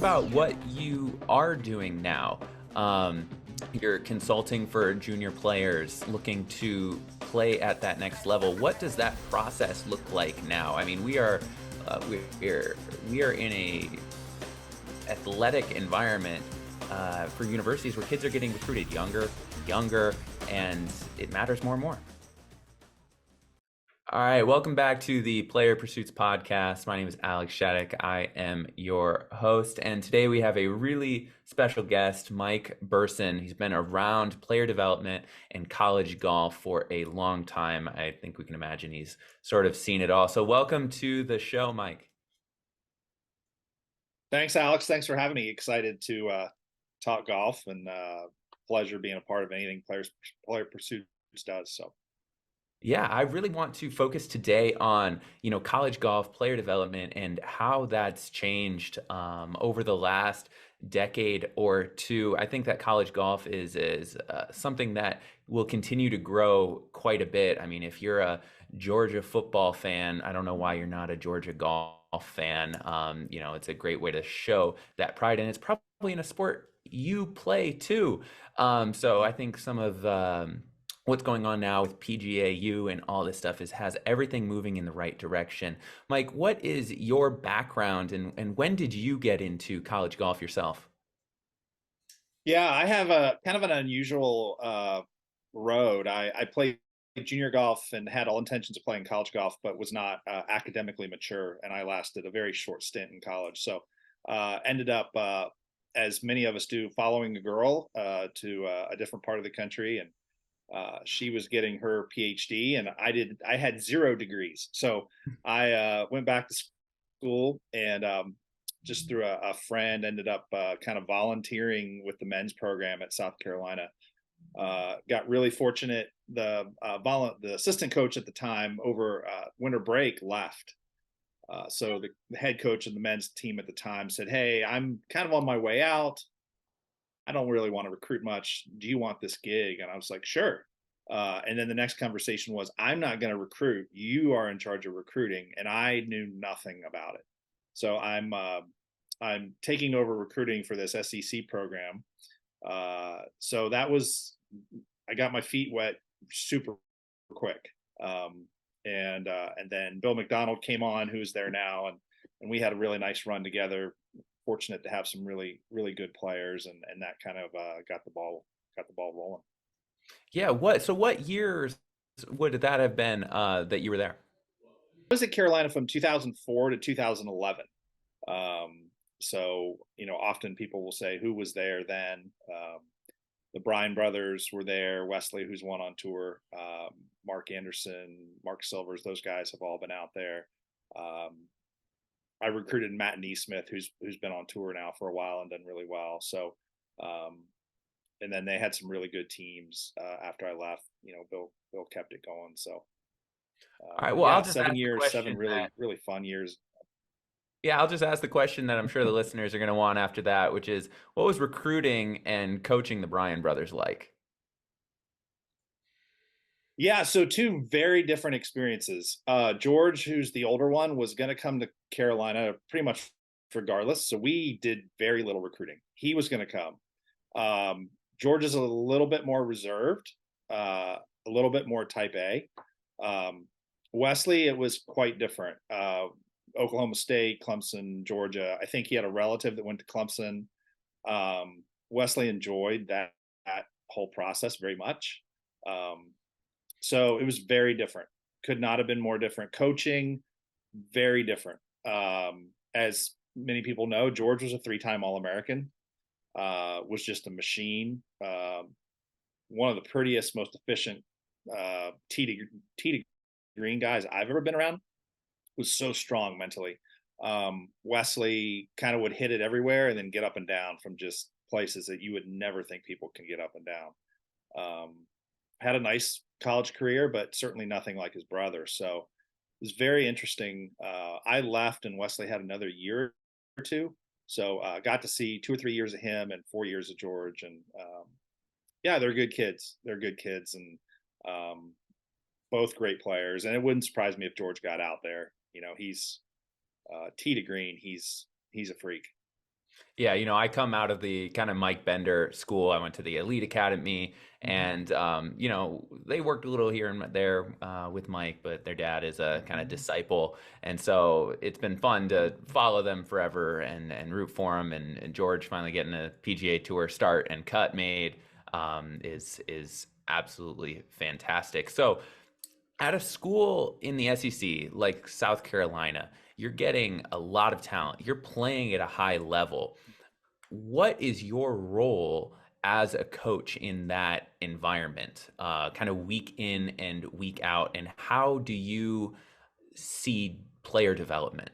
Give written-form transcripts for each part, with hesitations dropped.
about what you are doing now. Um, you're consulting for junior players looking to play at that next level. What does that process look like now? I mean, we are in a athletic environment for universities where kids are getting recruited younger, and it matters more and more. All right, welcome back to the Player Pursuits podcast. My name is Alex Shattuck. I am your host, and today we have a really special guest, Mike Burcin. He's been around player development and college golf for a long time. I think we can imagine he's sort of seen it all. So welcome to the show, Mike. Thanks, Alex. Thanks for having me. Excited to talk golf and pleasure being a part of anything Player Pursuits does. So. Yeah, I really want to focus today on, college golf player development and how that's changed over the last decade or two. I think that college golf is something that will continue to grow quite a bit. I mean, if you're a Georgia football fan, I don't know why you're not a Georgia golf fan. It's a great way to show that pride, and it's probably in a sport you play too. So I think some of what's going on now with PGAU and all this stuff has everything moving in the right direction. Mike, what is your background and when did you get into college golf yourself? Yeah, I have a kind of an unusual road. I played junior golf and had all intentions of playing college golf, but was not academically mature, and I lasted a very short stint in college. So ended up, as many of us do, following a girl to a different part of the country, and she was getting her PhD, and I had 0 degrees. So I went back to school and just through a friend ended up kind of volunteering with the men's program at South Carolina. Got really fortunate. The assistant coach at the time over winter break left. So the head coach of the men's team at the time said, "Hey, I'm kind of on my way out. I don't really want to recruit much. Do you want this gig?" And I was like, "Sure." And then the next conversation was, "I'm not going to recruit. You are in charge of recruiting," and I knew nothing about it. So I'm taking over recruiting for this SEC program. So that was, I got my feet wet super quick. And then Bill McDonald came on, who's there now, and we had a really nice run together. Fortunate to have some really really good players, and that kind of got the ball rolling. Yeah, what years would that have been that you were there? I was at Carolina from 2004 to 2011. So often people will say who was there then. The Bryan brothers were there. Wesley, who's won on tour, Mark Anderson, Mark Silvers, those guys have all been out there. I recruited Matt Nesmith, who's been on tour now for a while and done really well. So, and then they had some really good teams after I left. Bill kept it going. So, All right, well, yeah, I'll just ask 7 years, the 7 question really that really fun years. Yeah, I'll just ask the question that I'm sure the listeners are going to want after that, which is what was recruiting and coaching the Bryan brothers like? Yeah, so 2 very different experiences. George, who's the older one, was going to come to Carolina pretty much regardless. So we did very little recruiting. He was going to come. George is a little bit more reserved, a little bit more type A. Wesley, it was quite different. Oklahoma State, Clemson, Georgia. I think he had a relative that went to Clemson. Wesley enjoyed that whole process very much. So it was very different. Could not have been more different. Coaching, very different. As many people know, George was a 3-time All-American, was just a machine. One of the prettiest, most efficient tee to green guys I've ever been around. Was so strong mentally. Wesley kind of would hit it everywhere and then get up and down from just places that you would never think people can get up and down. Had a nice college career, but certainly nothing like his brother. So it was very interesting. I left and Wesley had another year or two. So got to see 2 or 3 years of him and 4 years of George. And yeah, they're good kids. And both great players. And it wouldn't surprise me if George got out there. He's tee to green. He's a freak. Yeah, I come out of the kind of Mike Bender school. I went to the Elite Academy, Mhm. and they worked a little here and there with Mike, but their dad is a kind of disciple, and so it's been fun to follow them forever and root for them. And George finally getting a PGA Tour start and cut made is absolutely fantastic. So at a school in the SEC like South Carolina, you're getting a lot of talent. You're playing at a high level. What is your role as a coach in that environment, kind of week in and week out, and how do you see player development?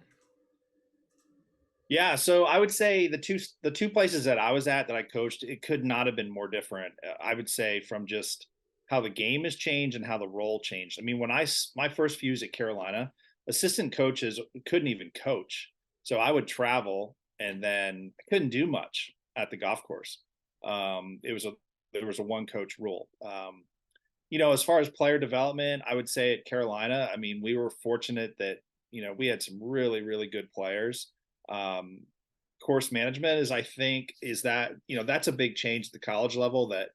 Yeah, so I would say the two places that I was at that I coached, it could not have been more different. I would say from just how the game has changed and how the role changed. I mean, my first few years at Carolina, assistant coaches couldn't even coach, so I would travel and then I couldn't do much at the golf course. It was a There was a one coach rule. As far as player development, I would say at Carolina, I mean, we were fortunate that, we had some really, really good players. Um, Course management is, I think, is that, that's a big change at the college level that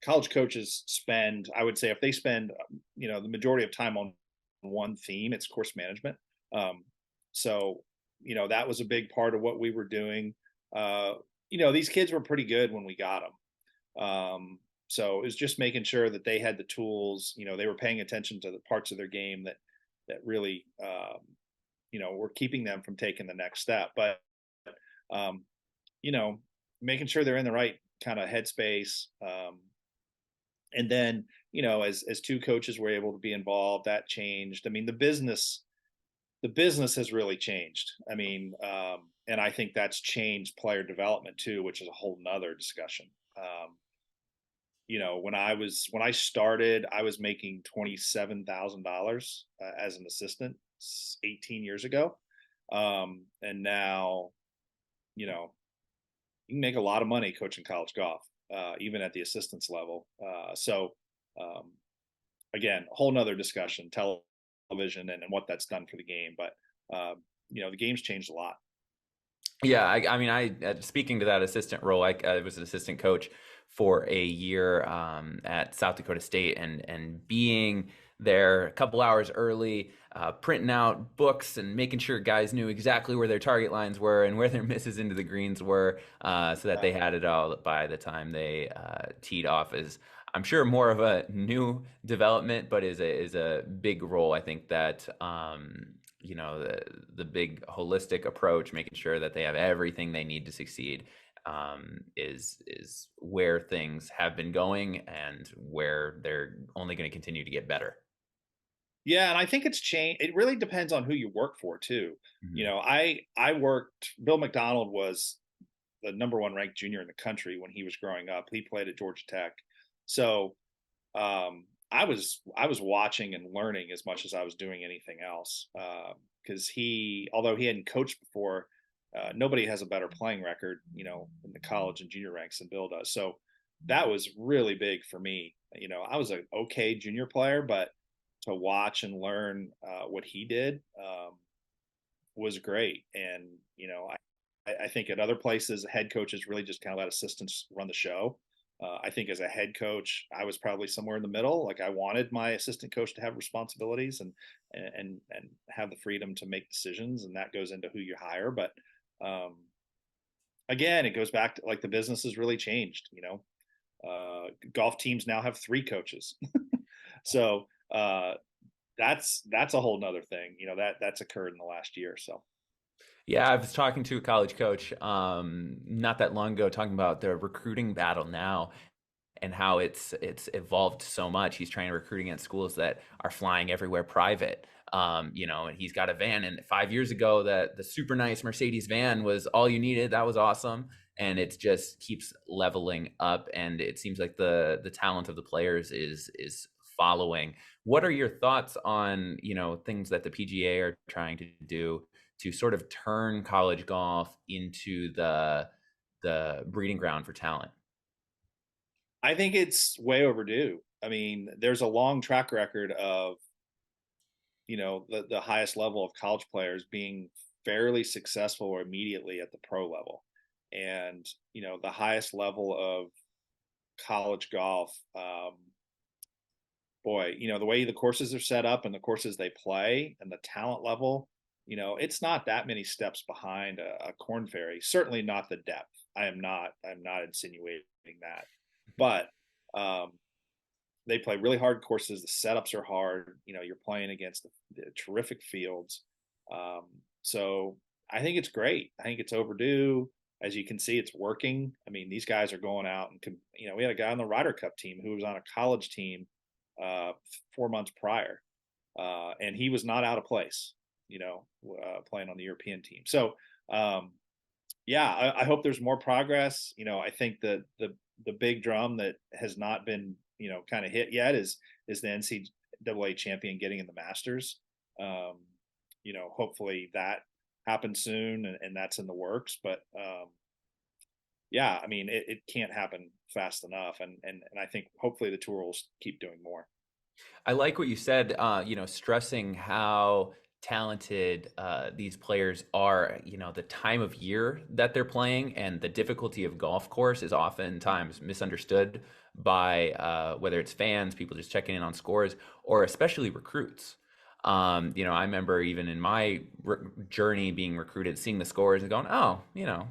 college coaches spend. I would say if they spend, the majority of time on one theme, it's course management. Um, so, that was a big part of what we were doing. Uh, these kids were pretty good when we got them. So it was just making sure that they had the tools, they were paying attention to the parts of their game that really, were keeping them from taking the next step. But, um, you know, making sure they're in the right kind of headspace. And then, as two coaches were able to be involved, that changed. I mean, the business has really changed. I mean, and I think that's changed player development too, which is a whole nother discussion. When I started, I was making $27,000 as an assistant 18 years ago, and now you know you can make a lot of money coaching college golf, even at the assistance level. So um, again, a whole nother discussion, television and what that's done for the game. But the game's changed a lot. Yeah, I mean, speaking to that assistant role, I was an assistant coach for a year at South Dakota State, and being there a couple hours early, printing out books and making sure guys knew exactly where their target lines were and where their misses into the greens were, so that Yeah. they had it all by the time they teed off is. I'm sure more of a new development, but is a big role. I think that the big holistic approach, making sure that they have everything they need to succeed, is where things have been going and where they're only going to continue to get better. Yeah, and I think it's changed. It really depends on who you work for too. Mhm. I worked. Bill McDonald was the number one ranked junior in the country when he was growing up. He played at Georgia Tech, so I was watching and learning as much as I was doing anything else. Because although he hadn't coached before, nobody has a better playing record, in the college and junior ranks than Bill does. So that was really big for me. I was an okay junior player, but to watch and learn what he did was great. And I think at other places, head coaches really just kind of let assistants run the show. I think as a head coach, I was probably somewhere in the middle. Like I wanted my assistant coach to have responsibilities and have the freedom to make decisions, and that goes into who you hire. But um, again, it goes back to like the business has really changed. Golf teams now have three coaches, so that's a whole nother thing. That's occurred in the last year or so. Yeah, I was talking to a college coach not that long ago, talking about the recruiting battle now and how it's evolved so much. He's trying to recruit against schools that are flying everywhere private. And he's got a van. And 5 years ago, the super nice Mercedes van was all you needed. That was awesome. And it just keeps leveling up. And it seems like the talent of the players is following. What are your thoughts on things that the PGA are trying to do to sort of turn college golf into the breeding ground for talent? I think it's way overdue. I mean, there's a long track record of the highest level of college players being fairly successful immediately at the pro level. and the highest level of college golf. Boy, the way the courses are set up and the courses they play and the talent level, it's not that many steps behind a Corn Ferry. Certainly not the depth. I'm not insinuating that, but um, they play really hard courses. The setups are hard. You're playing against the terrific fields. Um, so I think it's great. I think it's overdue. As you can see, it's working. I mean, these guys are going out and we had a guy on the Ryder Cup team who was on a college team 4 months prior, and he was not out of place. Playing on the European team. So yeah, I hope there's more progress. I think that the big drum that has not been kind of hit yet is the NCAA champion getting in the Masters. Um, hopefully that happens soon, and that's in the works. But yeah, I mean, it can't happen fast enough, and I think hopefully the tour will keep doing more. I like what you said, stressing how talented these players are. The time of year that they're playing and the difficulty of golf course is oftentimes misunderstood by whether it's fans, people just checking in on scores, or especially recruits. I remember even in my journey being recruited, seeing the scores and going, oh,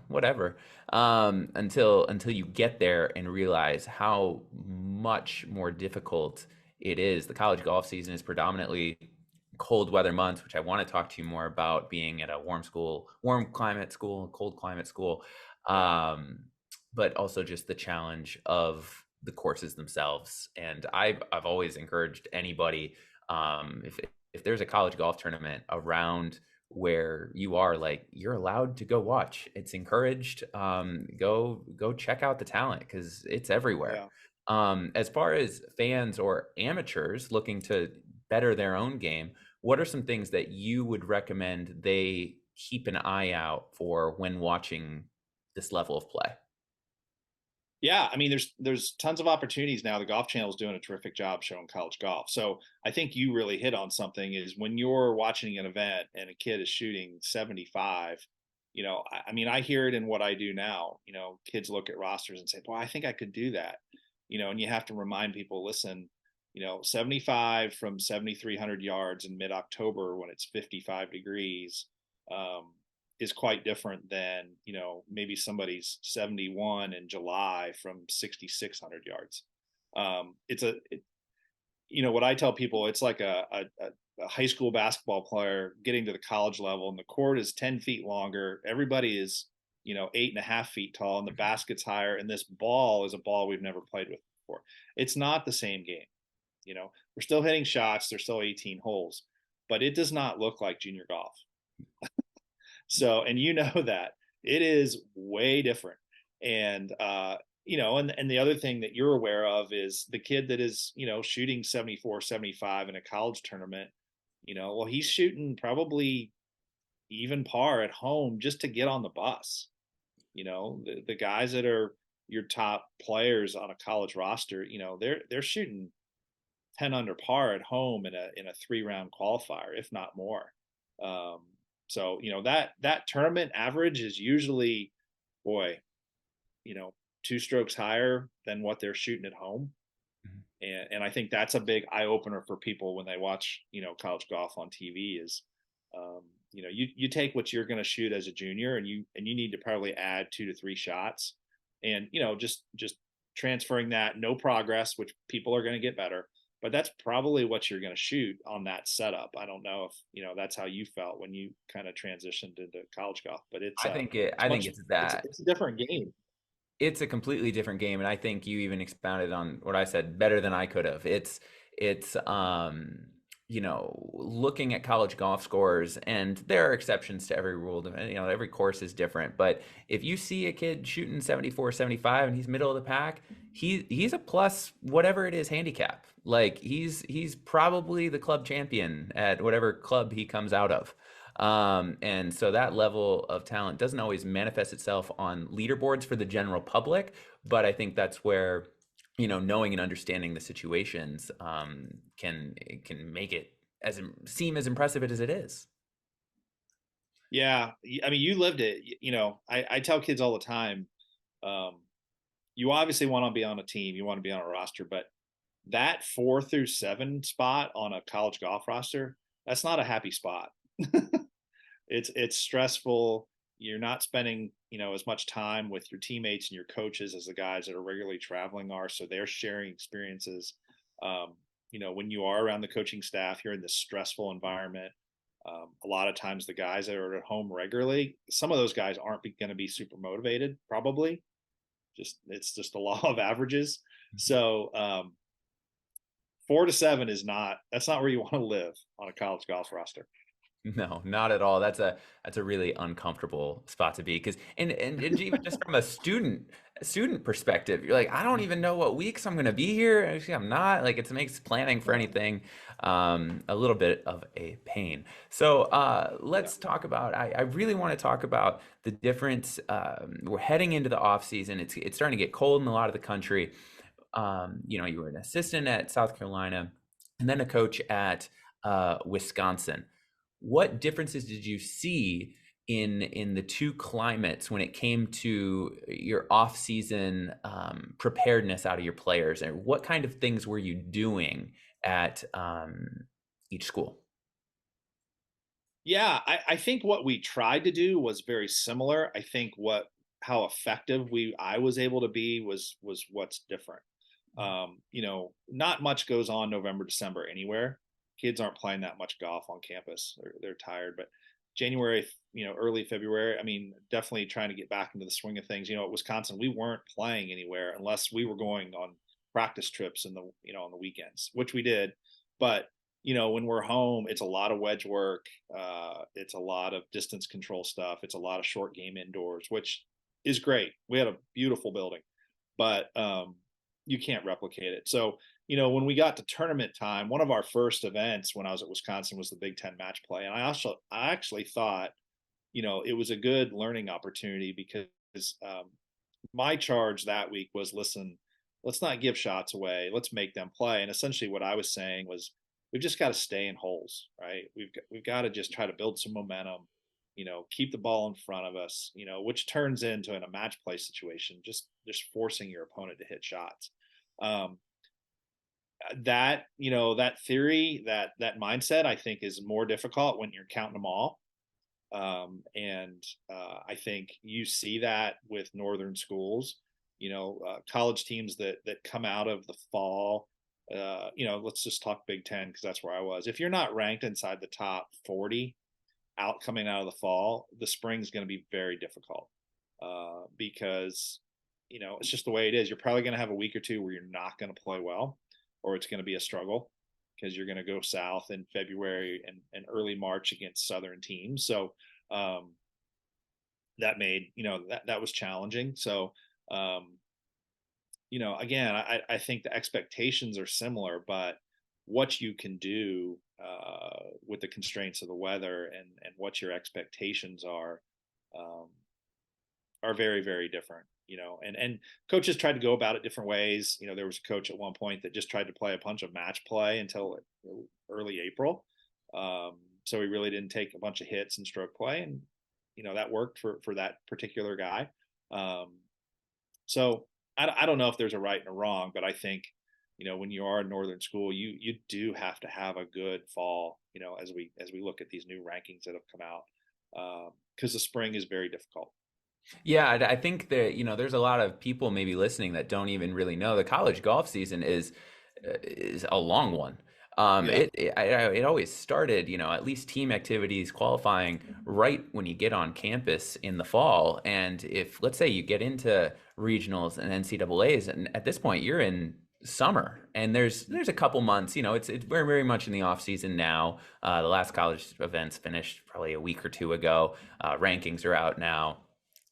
whatever. Until you get there and realize how much more difficult it is. The college golf season is predominantly cold weather months, which I want to talk to you more about, being at a warm climate school, cold climate school. Yeah. But also just the challenge of the courses themselves. And I've always encouraged anybody, if there's a college golf tournament around where you are, like, you're allowed to go watch. It's encouraged. Go check out the talent, because it's everywhere. Yeah. As far as fans or amateurs looking to better their own game, what are some things that you would recommend they keep an eye out for when watching this level of play? Yeah, I mean, there's tons of opportunities now. The Golf Channel is doing a terrific job showing college golf. So I think you really hit on something. Is when you're watching an event and a kid is shooting 75. I mean, I hear it in what I do now. Kids look at rosters and say, "Boy, I think I could do that." And you have to remind people, listen, 75 from 7,300 yards in mid-October when it's 55 degrees. Is quite different than maybe somebody's 71 in July from 6,600 yards. What I tell people, it's like a high school basketball player getting to the college level, and the court is 10 feet longer. Everybody is 8.5 feet tall, and the basket's higher, and this ball is a ball we've never played with before. It's not the same game. We're still hitting shots. There's still 18 holes, but it does not look like junior golf. So, and that it is way different. And, and the other thing that you're aware of is the kid that is, shooting 74, 75 in a college tournament, well, he's shooting probably even par at home just to get on the bus. The guys that are your top players on a college roster, they're shooting 10 under par at home in a 3-round qualifier, if not more. So that tournament average is usually, boy, 2 strokes higher than what they're shooting at home, and I think that's a big eye opener for people when they watch college golf on TV. Is you take what you're going to shoot as a junior, and you need to probably add 2 to 3 shots, and just transferring that, no progress, which people are going to get better. But that's probably what you're going to shoot on that setup. I don't know if that's how you felt when you kind of transitioned into college golf, but I think it's that. it's a different game. It's a completely different game, and I think you even expounded on what I said better than I could have. It's looking at college golf scores, and there are exceptions to every rule. Every course is different, but if you see a kid shooting 74, 75 and he's middle of the pack, he's a plus whatever it is handicap. Like, he's probably the club champion at whatever club he comes out of. And so that level of talent doesn't always manifest itself on leaderboards for the general public, but I think that's where knowing and understanding the situations can make it seem as impressive as it is. Yeah, I mean, you lived it. I tell kids all the time, um, you obviously want to be on a team, you want to be on a roster, but that 4 through 7 spot on a college golf roster, that's not a happy spot. It's stressful. You're not spending, as much time with your teammates and your coaches as the guys that are regularly traveling are. So they're sharing experiences. Um, when you are around the coaching staff, you're in this stressful environment. A lot of times, the guys that are at home regularly, some of those guys aren't going to be super motivated. Probably, it's just the law of averages. So 4 to 7 is not. That's not where you want to live on a college golf roster. No, not at all. That's a really uncomfortable spot to be because and even just from a student perspective, you're like, I don't even know what weeks I'm gonna be here. Actually, I'm not. Like it makes planning for Yeah, anything a little bit of a pain. So yeah, let's talk about. I really want to talk about the difference. We're heading into the off season. It's starting to get cold in a lot of the country. You were an assistant at South Carolina, and then a coach at Wisconsin. What differences did you see in the two climates when it came to your off-season preparedness out of your players, and what kind of things were you doing at each school? yeah. I think what we tried to do was very similar. I think what how effective I was able to be was what's different. Not much goes on November, December anywhere. Kids aren't playing that much golf on campus. They're tired, but January, early February, I mean, definitely trying to get back into the swing of things. At Wisconsin, we weren't playing anywhere unless we were going on practice trips on the weekends, which we did. But, when we're home, it's a lot of wedge work. It's a lot of distance control stuff. It's a lot of short game indoors, which is great. We had a beautiful building, but you can't replicate it. So, when we got to tournament time, one of our first events when I was at Wisconsin was the Big Ten match play. And I actually thought, it was a good learning opportunity because my charge that week was, listen, let's not give shots away. Let's make them play. And essentially what I was saying was, we've just got to stay in holes, right? We've got to just try to build some momentum, keep the ball in front of us, which turns into in a match play situation, just forcing your opponent to hit shots. Um, that theory, that mindset, I think is more difficult when you're counting them all. And I think you see that with northern schools, college teams that come out of the fall. Let's just talk Big Ten because that's where I was. If you're not ranked inside the top 40 coming out of the fall, the spring is going to be very difficult because it's just the way it is. You're probably going to have a week or two where you're not going to play well, or it's going to be a struggle because you're going to go south in February and early March against Southern teams. So um, that made that was challenging. So again, I think the expectations are similar, but what you can do with the constraints of the weather and what your expectations um, are very, very different. And coaches tried to go about it different ways. There was a coach at one point that just tried to play a bunch of match play until early April. So he really didn't take a bunch of hits and stroke play, and that worked for that particular guy. So I don't know if there's a right and a wrong, but I think when you are in northern school, you do have to have a good fall. As we look at these new rankings that have come out, because the spring is very difficult. Yeah, I think that, there's a lot of people maybe listening that don't even really know the college golf season is a long one. Yeah. It always started, at least team activities qualifying right when you get on campus in the fall. And if, let's say, you get into regionals and NCAAs, and at this point you're in summer, and there's a couple months, it's very, very much in the off season now. The last college events finished probably a week or two ago. Rankings are out now,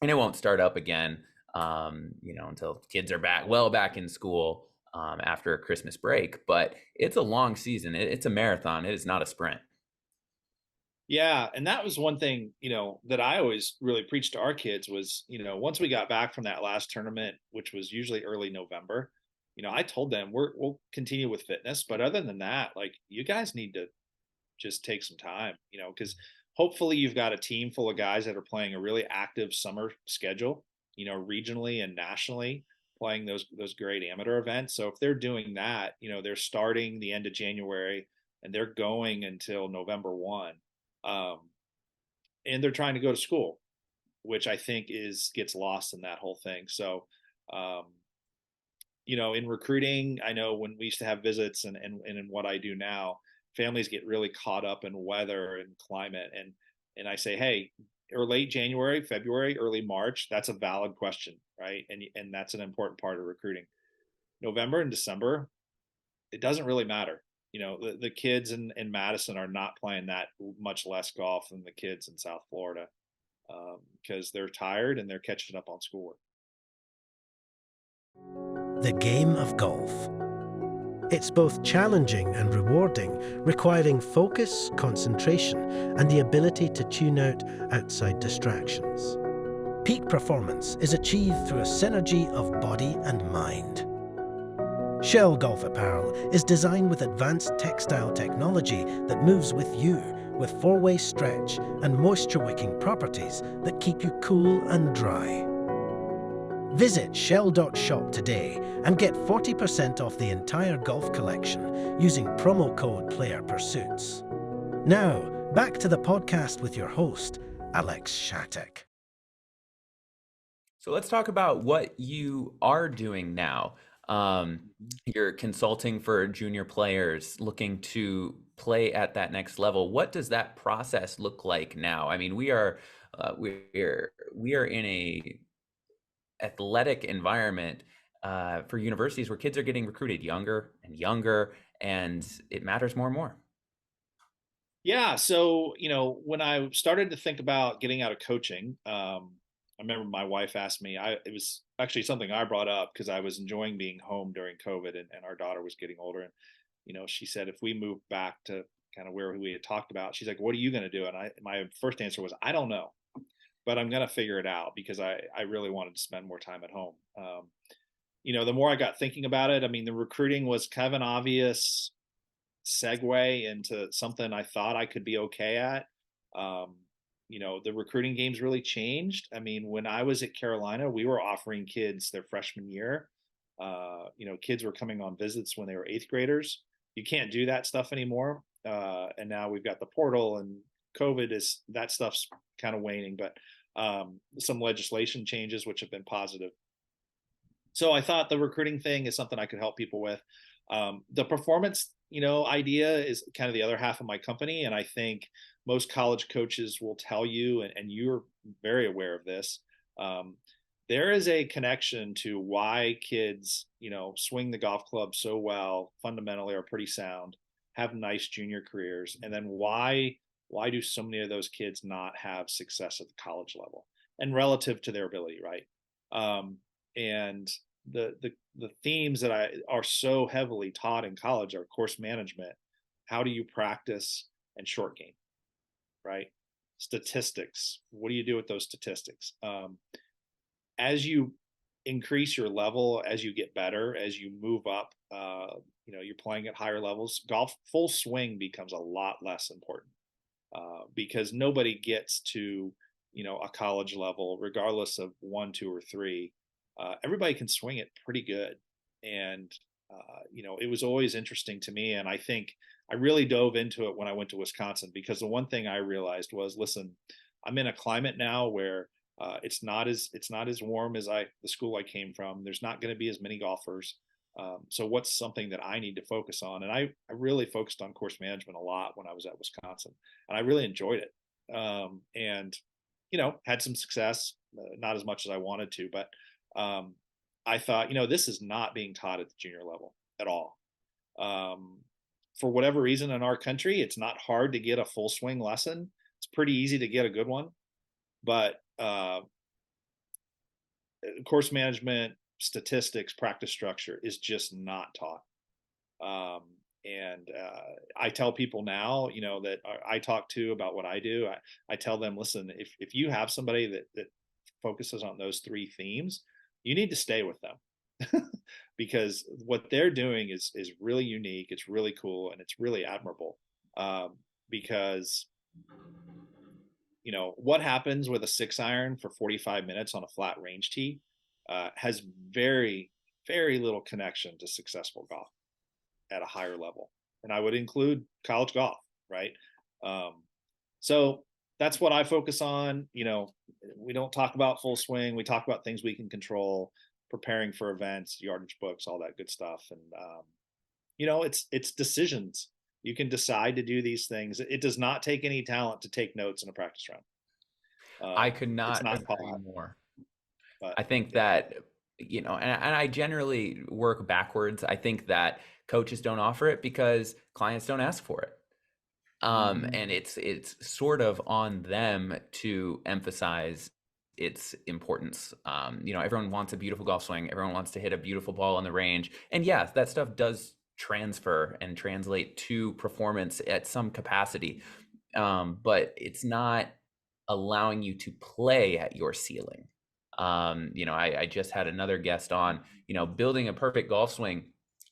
and it won't start up again, until kids are back in school after a Christmas break. But it's a long season. It's a marathon. It is not a sprint. Yeah, and that was one thing, that I always really preached to our kids was, once we got back from that last tournament, which was usually early November, I told them we'll continue with fitness, but other than that, like, you guys need to just take some time, because hopefully you've got a team full of guys that are playing a really active summer schedule, regionally and nationally, playing those great amateur events. So if they're doing that, they're starting the end of January and they're going until November 1. Um, and they're trying to go to school, which I think is gets lost in that whole thing. So, um, in recruiting, I know when we used to have visits and in what I do now, families get really caught up in weather and climate. And I say, hey, or late January, February, early March, that's a valid question, right? And that's an important part of recruiting. November and December, it doesn't really matter. The kids in Madison are not playing that much less golf than the kids in South Florida, because they're tired and they're catching up on schoolwork. The game of golf. It's both challenging and rewarding, requiring focus, concentration, and the ability to tune out outside distractions. Peak performance is achieved through a synergy of body and mind. Shell Golf Apparel is designed with advanced textile technology that moves with you, with four-way stretch and moisture-wicking properties that keep you cool and dry. Visit shell.shop today and get 40% off the entire golf collection using promo code PlayerPursuits. Now, back to the podcast with your host, Alex Shattuck. So let's talk about what you are doing now. You're consulting for junior players looking to play at that next level. What does that process look like now? I mean, we are in a athletic environment for universities where kids are getting recruited younger and younger, and it matters more and more. Yeah. So, when I started to think about getting out of coaching, I remember my wife asked me, it was actually something I brought up because I was enjoying being home during COVID and our daughter was getting older. And, she said, if we move back to kind of where we had talked about, she's like, what are you going to do? And my first answer was, I don't know, but I'm going to figure it out because I really wanted to spend more time at home. The more I got thinking about it, I mean, the recruiting was kind of an obvious segue into something I thought I could be okay at. Um, the recruiting game's really changed. I mean, when I was at Carolina, we were offering kids their freshman year. Kids were coming on visits when they were eighth graders. You can't do that stuff anymore. And now we've got the portal and COVID that stuff's kind of waning, but some legislation changes, which have been positive. So I thought the recruiting thing is something I could help people with. The performance, idea is kind of the other half of my company. And I think most college coaches will tell you, and you're very aware of this, there is a connection to why kids, swing the golf club so well, fundamentally are pretty sound, have nice junior careers, and then why do so many of those kids not have success at the college level and relative to their ability, right? And the themes that are so heavily taught in college are course management. How do you practice and short game, right? Statistics. What do you do with those statistics? As you increase your level, as you get better, as you move up, you're playing at higher levels. Golf full swing becomes a lot less important because nobody gets to a college level, regardless of 1, 2, or 3. Everybody can swing it pretty good. And, it was always interesting to me. And I think I really dove into it when I went to Wisconsin, because the one thing I realized was, listen, I'm in a climate now where it's not as warm as the school I came from. There's not going to be as many golfers. So what's something that I need to focus on? And I really focused on course management a lot when I was at Wisconsin, and I really enjoyed it. And, had some success, not as much as I wanted to, but I thought, this is not being taught at the junior level at all. For whatever reason in our country, it's not hard to get a full swing lesson. It's pretty easy to get a good one, but course management, statistics, practice structure is just not taught. And I tell people now, that I talk to about what I do, I tell them, listen, if you have somebody that focuses on those 3 themes, you need to stay with them because what they're doing is really unique. It's really cool. And it's really admirable because what happens with a 6-iron for 45 minutes on a flat range tee has very, very little connection to successful golf at a higher level. And I would include college golf, right? So that's what I focus on. We don't talk about full swing. We talk about things we can control, preparing for events, yardage books, all that good stuff. And, it's decisions. You can decide to do these things. It does not take any talent to take notes in a practice round. I could It's not not agree taught, more. but I think yeah. that, and I generally work backwards. I think that coaches don't offer it because clients don't ask for it. And it's sort of on them to emphasize its importance. Everyone wants a beautiful golf swing. Everyone wants to hit a beautiful ball on the range. And yes, that stuff does transfer and translate to performance at some capacity. But it's not allowing you to play at your ceiling. I just had another guest on, building a perfect golf swing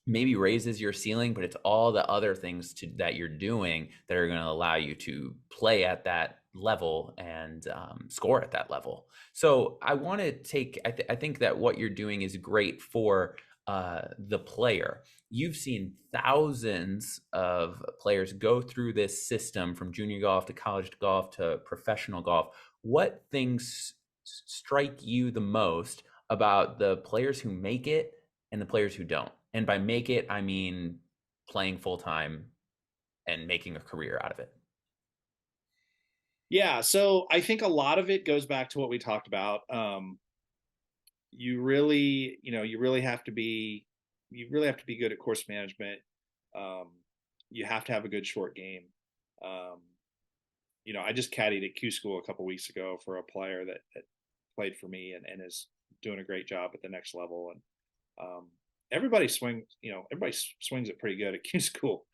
maybe raises your ceiling, but it's all the other things that you're doing that are going to allow you to play at that level and score at that level. So I want to I think that what you're doing is great for the player. You've seen thousands of players go through this system from junior golf to college golf to professional golf. What things strike you the most about the players who make it and the players who don't? And by make it, I mean playing full time and making a career out of it. Yeah. So I think a lot of it goes back to what we talked about. You really have to be good at course management. You have to have a good short game. I just caddied at Q School a couple weeks ago for a player that played for me and is doing a great job at the next level. And everybody swings it pretty good at Q School.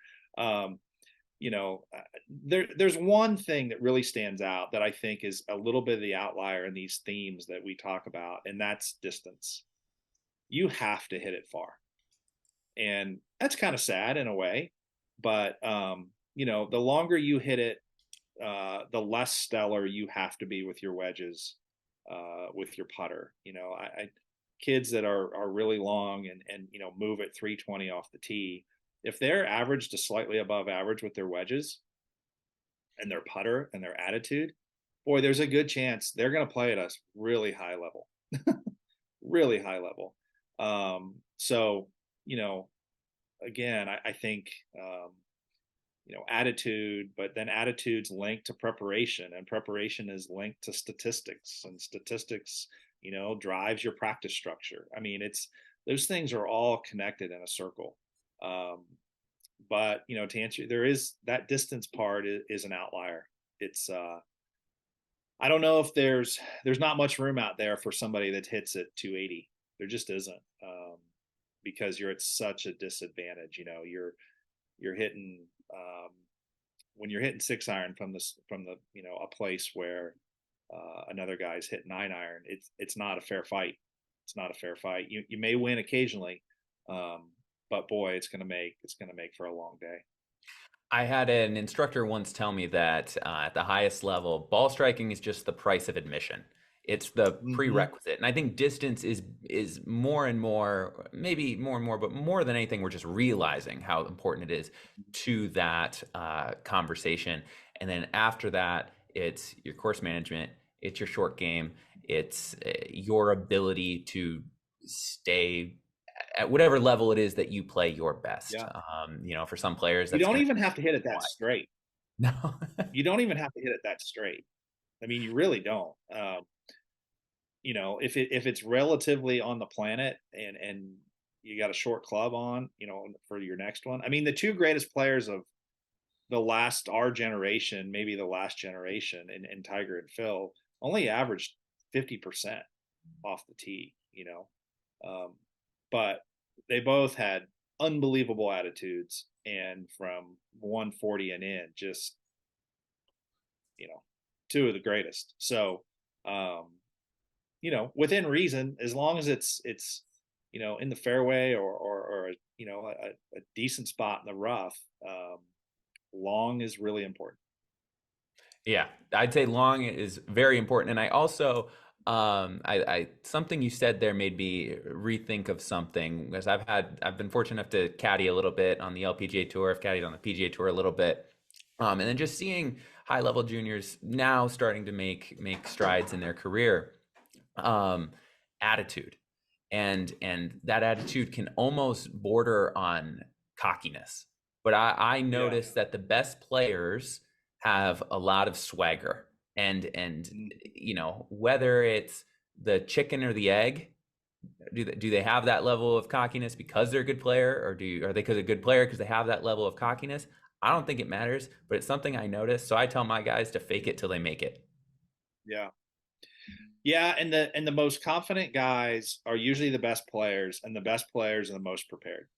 There's one thing that really stands out that I think is a little bit of the outlier in these themes that we talk about, and that's distance. You have to hit it far. And that's kind of sad in a way, but the longer you hit it, the less stellar you have to be with your wedges, with your putter. Kids that are really long and move at 320 off the tee, if they're average to slightly above average with their wedges and their putter and their attitude, boy, there's a good chance they're going to play at a really high level, really high level. So, again, I think, attitude, but then attitude's linked to preparation, and preparation is linked to statistics, and statistics, drives your practice structure. I mean, those things are all connected in a circle. But to answer, there is that distance part is an outlier. It's I don't know if there's not much room out there for somebody that hits at 280. There just isn't, because you're at such a disadvantage. You're hitting, when you're hitting 6-iron from the a place where another guy's hit 9-iron. It's not a fair fight. It's not a fair fight. You may win occasionally, but boy, it's gonna make for a long day. I had an instructor once tell me that at the highest level, ball striking is just the price of admission. It's the prerequisite. And I think distance is more and more, maybe more and more, but more than anything, we're just realizing how important it is to that conversation. And then after that, it's your course management, it's your short game, it's your ability to stay at whatever level it is that you play your best. Yeah. For some players, you don't even have to hit it that straight. No. You don't even have to hit it that straight. I mean, you really don't. If it's relatively on the planet and you got a short club on, for your next one. I mean, the two greatest players of our generation, maybe the last generation, and Tiger and Phil, only averaged 50% off the tee, but they both had unbelievable attitudes, and from 140 and in, just, two of the greatest. So, within reason, as long as it's in the fairway or a decent spot in the rough, long is really important. Yeah, I'd say long is very important. And I also, I something you said there made me rethink of something because I've been fortunate enough to caddy a little bit on the LPGA tour. I've caddied on the PGA tour a little bit, and then just seeing high level juniors now starting to make strides in their career, um, attitude, and that attitude can almost border on cockiness. But I Yeah. noticed that the best players have a lot of swagger, and Mm. whether it's the chicken or the egg, do they have that level of cockiness because they're a good player, or are they because a good player because they have that level of cockiness? I don't think it matters, but it's something I noticed. So I tell my guys to fake it till they make it. Yeah. Yeah, and the most confident guys are usually the best players, and the best players are the most prepared.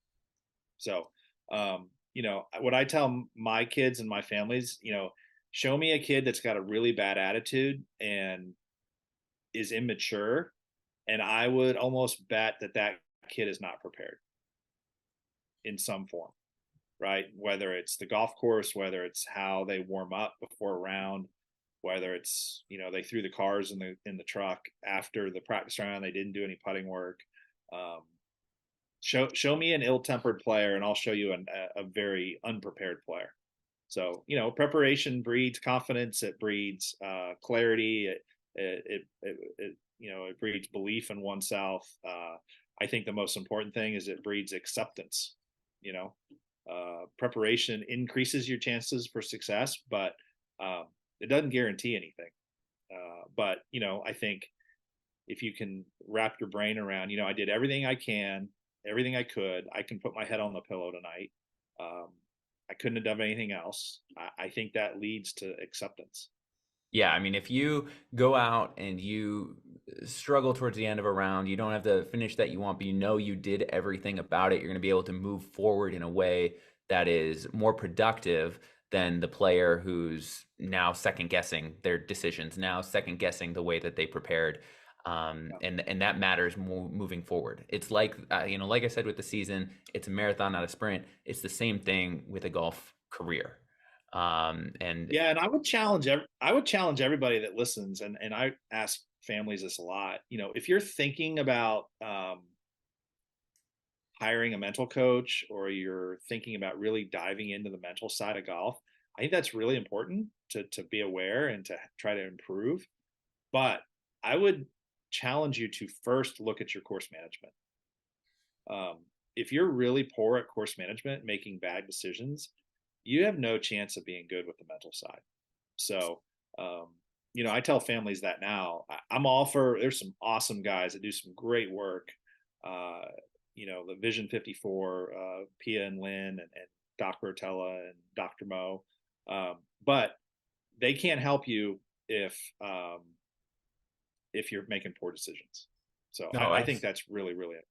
So, what I tell my kids and my families, show me a kid that's got a really bad attitude and is immature, and I would almost bet that that kid is not prepared in some form, right? Whether it's the golf course, whether it's how they warm up before a round, whether it's they threw the cars in the truck after the practice round, they didn't do any putting work. Um, show me an ill-tempered player, and I'll show you a very unprepared player. So preparation breeds confidence. It breeds clarity. It breeds belief in oneself. I think the most important thing is it breeds acceptance. Preparation increases your chances for success, but it doesn't guarantee anything. But I think if you can wrap your brain around, I did everything I can, everything I could. I can put my head on the pillow tonight. Um, I couldn't have done anything else. I think that leads to acceptance. Yeah, I mean, if you go out and you struggle towards the end of a round, you don't have the finish that you want, but you did everything about it, you're going to be able to move forward in a way that is more productive than the player who's now second guessing their decisions, now second guessing the way that they prepared. Yeah. And that matters moving forward. It's like, like I said with the season, it's a marathon, not a sprint. It's the same thing with a golf career. And Yeah, and I would challenge everybody that listens, and I ask families this a lot. If you're thinking about hiring a mental coach, or you're thinking about really diving into the mental side of golf, I think that's really important to be aware and to try to improve. But I would challenge you to first look at your course management. If you're really poor at course management, making bad decisions, you have no chance of being good with the mental side. So, I tell families that now. I'm all for. There's some awesome guys that do some great work. Uh, the Vision 54, Pia and Lynn, and Doc Rotella and Dr. Mo, but they can't help you if you're making poor decisions. So no, I think that's really, really it.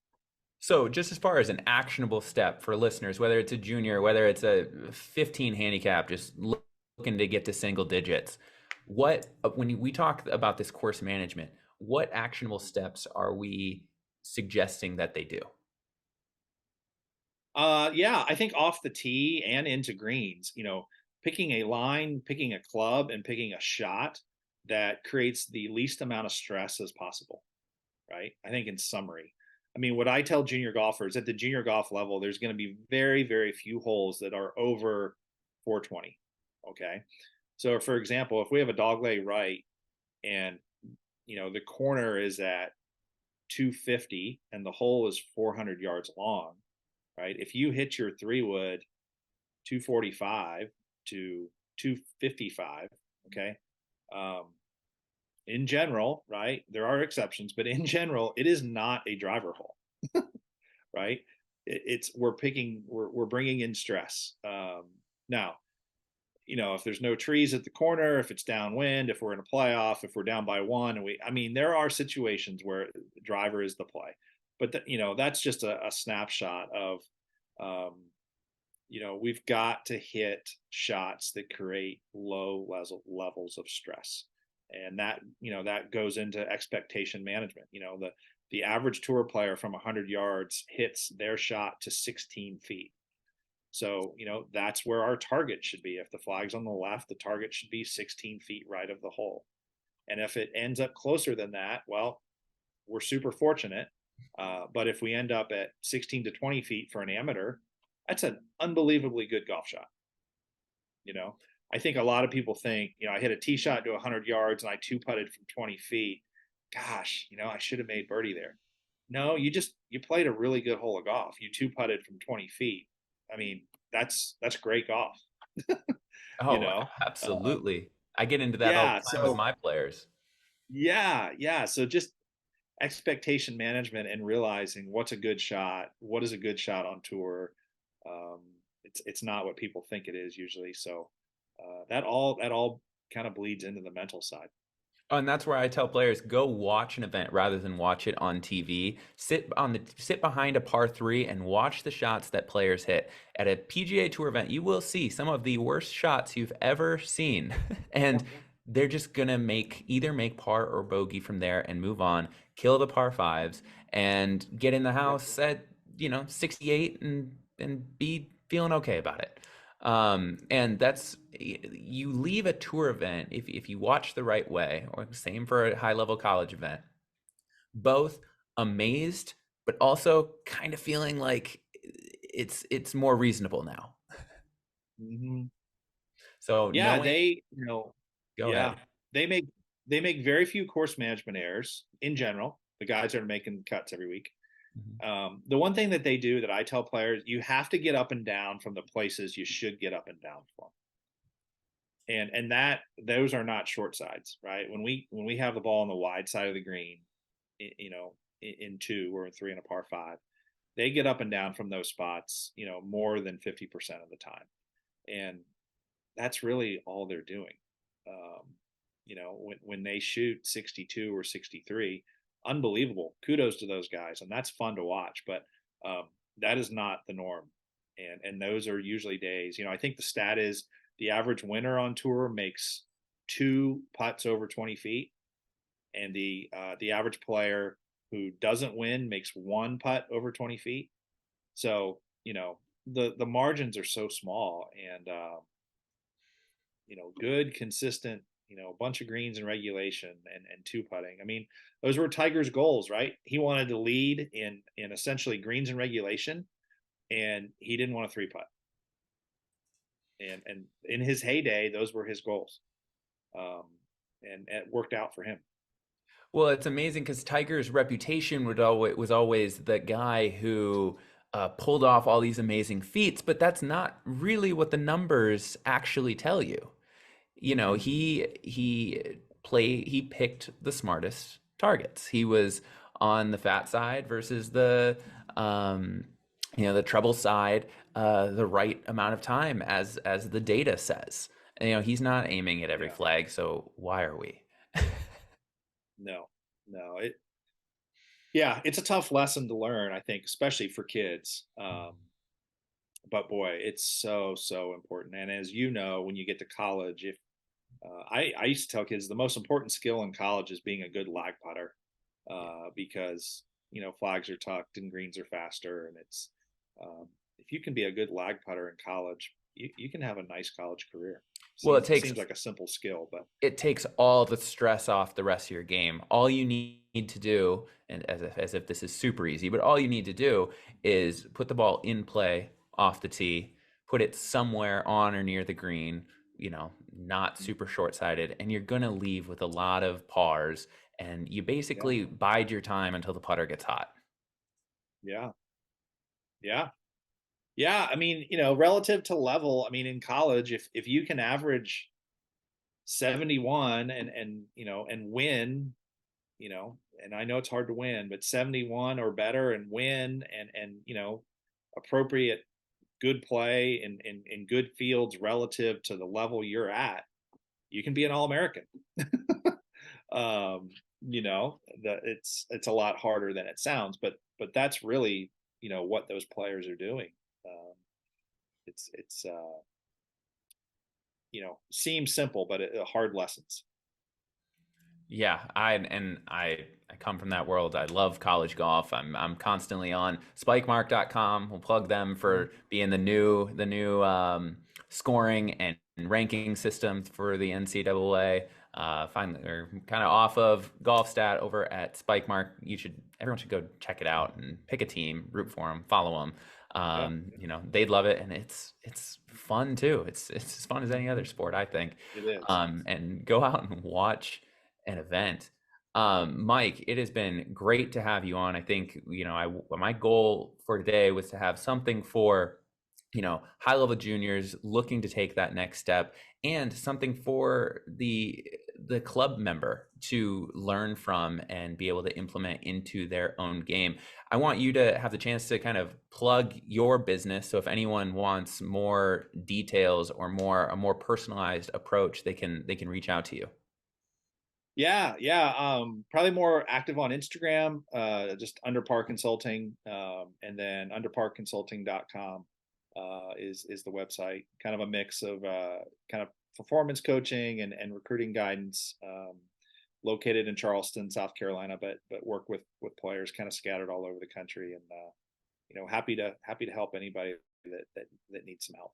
So, just as far as an actionable step for listeners, whether it's a junior, whether it's a 15 handicap, just looking to get to single digits, when we talk about this course management, what actionable steps are we suggesting that they do? Yeah, I think off the tee and into greens, picking a line, picking a club, and picking a shot that creates the least amount of stress as possible. Right. I think in summary, I mean, what I tell junior golfers at the junior golf level, there's going to be very, very few holes that are over 420. Okay. So, for example, if we have a dogleg right, and the corner is at 250 and the hole is 400 yards long, right? If you hit your 3-wood 245 to 255, okay, um, in general, right? There are exceptions, but in general, it is not a driver hole, right? We're bringing in stress. Now, if there's no trees at the corner, if it's downwind, if we're in a playoff, if we're down by one, there are situations where the driver is the play, but that's just a snapshot of, we've got to hit shots that create low levels of stress. And that goes into expectation management. The average tour player from 100 yards hits their shot to 16 feet. So, that's where our target should be. If the flag's on the left, the target should be 16 feet right of the hole. And if it ends up closer than that, well, we're super fortunate. But if we end up at 16 to 20 feet for an amateur, that's an unbelievably good golf shot. I think a lot of people think, I hit a tee shot to 100 yards and I two putted from 20 feet. Gosh, I should have made birdie there. No, you played a really good hole of golf. You two putted from 20 feet. I mean, that's great golf. you Oh, know, absolutely. I get into that all yeah. the time with So my players. yeah. So just expectation management and realizing what's a good shot, what is a good shot on tour. Um, it's not what people think it is usually. So that all kind of bleeds into the mental side. Oh, and that's where I tell players go watch an event rather than watch it on TV. Sit behind a par 3 and watch the shots that players hit. At a PGA Tour event, you will see some of the worst shots you've ever seen. And they're just gonna either make par or bogey from there and move on, kill the par 5s and get in the house at 68 and be feeling okay about it. And that's, you leave a tour event if you watch the right way, or same for a high level college event, both amazed but also kind of feeling like it's more reasonable now. Mm-hmm. So Yeah, knowing, go yeah, ahead. they make very few course management errors in general. The guys that are making cuts every week. Mhm. The one thing that they do that I tell players, you have to get up and down from the places you should get up and down from. And that those are not short sides, right? When we have the ball on the wide side of the green, in two or in three and a par 5, they get up and down from those spots, more than 50% of the time. And that's really all they're doing. When they shoot 62 or 63, unbelievable. Kudos to those guys, and that's fun to watch. But that is not the norm, and those are usually days. I think the stat is the average winner on tour makes 2 putts over 20 feet, and the average player who doesn't win makes 1 putt over 20 feet. So the margins are so small, and good, consistent, a bunch of greens in regulation and two putting. I mean, those were Tiger's goals, right? He wanted to lead in essentially greens in regulation, and he didn't want a 3 putt. And in his heyday, those were his goals, and it worked out for him. Well, it's amazing because Tiger's reputation was always the guy who pulled off all these amazing feats, but that's not really what the numbers actually tell you. Mm-mm. He picked the smartest targets. He was on the fat side versus um, the trouble side, the right amount of time as the data says. He's not aiming at every Yeah, flag, so why are we? no, no, yeah, it's a tough lesson to learn, I think, especially for kids. But boy, it's so important. And as you know, when you get to college, if I used to tell kids the most important skill in college is being a good lag putter, Yeah. because flags are tucked and greens are faster, and if you can be a good lag putter in college, you can have a nice college career. Well, Seems like a simple skill, but it takes all the stress off the rest of your game. All you need to do, and as if this is super easy, but all you need to do is put the ball in play off the tee, put it somewhere on or near the green, not super short-sighted, and you're going to leave with a lot of pars, and you yeah, basically bide your time until the putter gets hot. yeah, yeah. Yeah, I mean, relative to level, I mean, in college, if you can average 71 and win, and I know it's hard to win, but 71 or better and win, and appropriate good play in good fields relative to the level you're at, you can be an All-American. um, it's a lot harder than it sounds, but that's really, what those players are doing. Um, it's seems simple, but hard lessons. Yeah, I I come from that world. I love college golf. I'm constantly on spikemark.com. We'll plug them for being the new scoring and ranking system for the NCAA. Finally, we're kind of off of GolfStat over at Spikemark. Everyone should go check it out and pick a team, root for them, follow them. They'd love it, and it's fun too. It's as fun as any other sport, I think. It is. And go out and watch an event. Mike, it has been great to have you on. I think, my goal for today was to have something for, high level juniors looking to take that next step, and something for the club member to learn from and be able to implement into their own game. I want you to have the chance to kind of plug your business. So if anyone wants more details or a more personalized approach, they can reach out to you. Yeah. Probably more active on Instagram, just Underpar Consulting, and then underparconsulting.com is the website. Kind of a mix of kind of performance coaching and recruiting guidance. Located in Charleston, South Carolina, but work with players kind of scattered all over the country, and happy to help anybody that needs some help.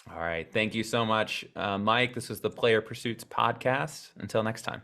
All right. Thank you so much, Mike. This was the Player Pursuits podcast. Until next time.